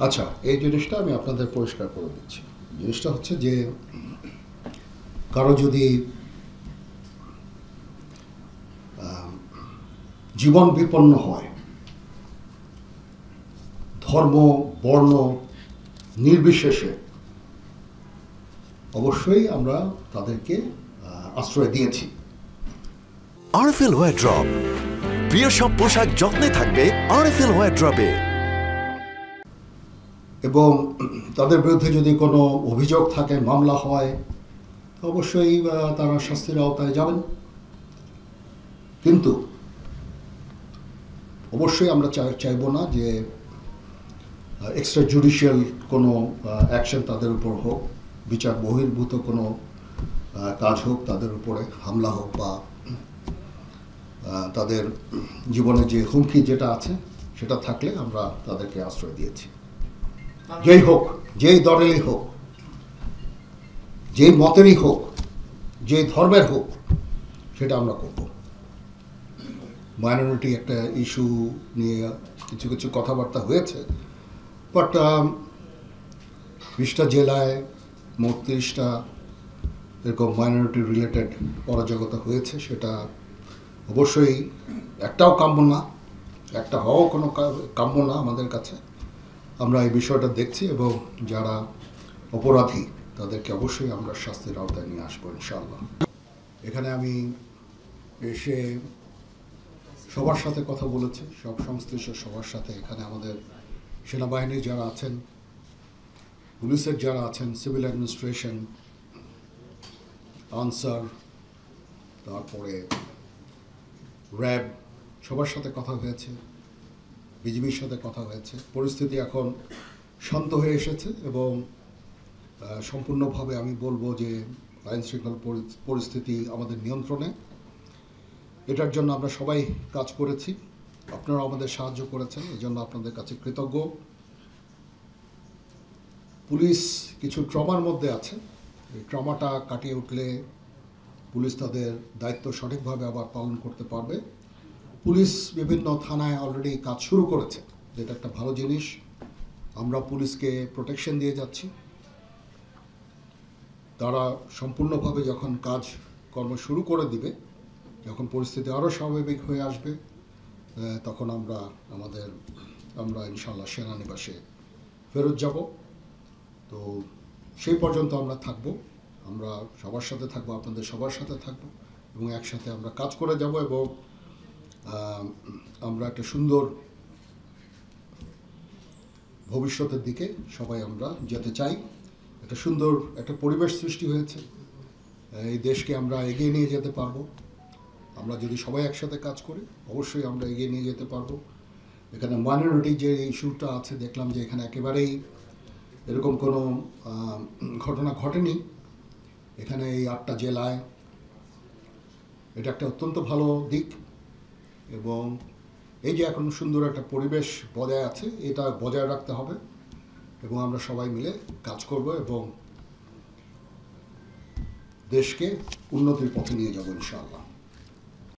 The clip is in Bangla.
আচ্ছা, এই জিনিসটা আমি আপনাদের পরিষ্কার করে দিচ্ছি। জিনিসটা হচ্ছে যে কারো যদি জীবন বিপন্ন হয়, ধর্ম বর্ণ নির্বিশেষে, অবশ্যই আমরা তাদেরকে আশ্রয় দিয়েছি। আরএফএল ওয়ারড্রপ, প্রিয় সব পোশাক যত্নে থাকবে আরএফএল ওয়ারড্রপে। এবং তাদের বিরুদ্ধে যদি কোনো অভিযোগ থাকে, মামলা হয়, অবশ্যই তারা শাস্তির আওতায় যাবেন। কিন্তু অবশ্যই আমরা চাইব না যে এক্সট্রা জুডিশিয়াল কোনো অ্যাকশন তাদের উপর হোক, বিচার বহির্ভূত কোনো কাজ হোক, তাদের উপরে হামলা হোক, বা তাদের জীবনে যে হুমকি যেটা আছে সেটা থাকলে আমরা তাদেরকে আশ্রয় দিয়েছি। যেই হোক, যেই দলেরই হোক, যেই মতেরই হোক, যেই ধর্মের হোক, সেটা আমরা করব। মাইনরিটি একটা ইস্যু নিয়ে কিছু কিছু কথাবার্তা হয়েছে, বাট 20টা জেলায় মোট 30টা এরকম মাইনরিটি রিলেটেড অরাজকতা হয়েছে। সেটা অবশ্যই একটাও কাম্য না, একটা হওয়াও কোনো কাম্য না আমাদের কাছে। আমরা এই বিষয়টা দেখছি এবং যারা অপরাধী তাদেরকে অবশ্যই আমরা শাস্তির আওতায় নিয়ে আসবো ইনশাআল্লাহ। এখানে আমি এসে সবার সাথে কথা বলেছি, সব সংশ্লিষ্ট সবার সাথে। এখানে আমাদের সেনাবাহিনী যারা আছেন, পুলিশের যারা আছেন, সিভিল অ্যাডমিনিস্ট্রেশন, আনসার, তারপরে র্যাব, সবার সাথে কথা হয়েছে, বিজিবির সাথে কথা হয়েছে। পরিস্থিতি এখন শান্ত হয়ে এসেছে এবং সম্পূর্ণভাবে আমি বলবো যে আইন শৃঙ্খলা পরিস্থিতি আমাদের নিয়ন্ত্রণে। এটার জন্য আমরা সবাই কাজ করেছি, আপনারা আমাদের সাহায্য করেছেন, এই জন্য আপনাদের কাছে কৃতজ্ঞ। পুলিশ কিছু ট্রমার মধ্যে আছে, এই ট্রমাটা কাটিয়ে উঠলে পুলিশ তাদের দায়িত্ব সঠিকভাবে আবার পালন করতে পারবে। পুলিশ বিভিন্ন থানায় অলরেডি কাজ শুরু করেছে, যেটা একটা ভালো জিনিস। আমরা পুলিশকে প্রোটেকশন দিয়ে যাচ্ছি। তারা সম্পূর্ণভাবে যখন কর্ম শুরু করে দিবে, যখন পরিস্থিতি আরও স্বাভাবিক হয়ে আসবে, তখন আমরা ইনশাআল্লাহ সেনানিবাসে ফেরত যাব। তো সেই পর্যন্ত আমরা থাকব, আমরা সবার সাথে থাকবো, আপনাদের সবার সাথে থাকবো এবং একসাথে আমরা কাজ করে যাব এবং আমরা একটা সুন্দর ভবিষ্যতের দিকে সবাই আমরা যেতে চাই। একটা সুন্দর একটা পরিবেশ সৃষ্টি হয়েছে, এই দেশকে আমরা এগিয়ে নিয়ে যেতে পারবো। আমরা যদি সবাই একসাথে কাজ করি, অবশ্যই আমরা এগিয়ে নিয়ে যেতে পারবো। এখানে মাইনরিটি যে ইস্যুটা আছে, দেখলাম যে এখানে একেবারেই এরকম কোনো ঘটনা ঘটেনি। এখানে এই 8টা জেলায় এটা একটা অত্যন্ত ভালো দিক এবং এই যে এখন সুন্দর একটা পরিবেশ বজায় আছে, এটা বজায় রাখতে হবে এবং আমরা সবাই মিলে কাজ করব এবং দেশকে উন্নতির পথে নিয়ে যাব ইনশাআল্লাহ।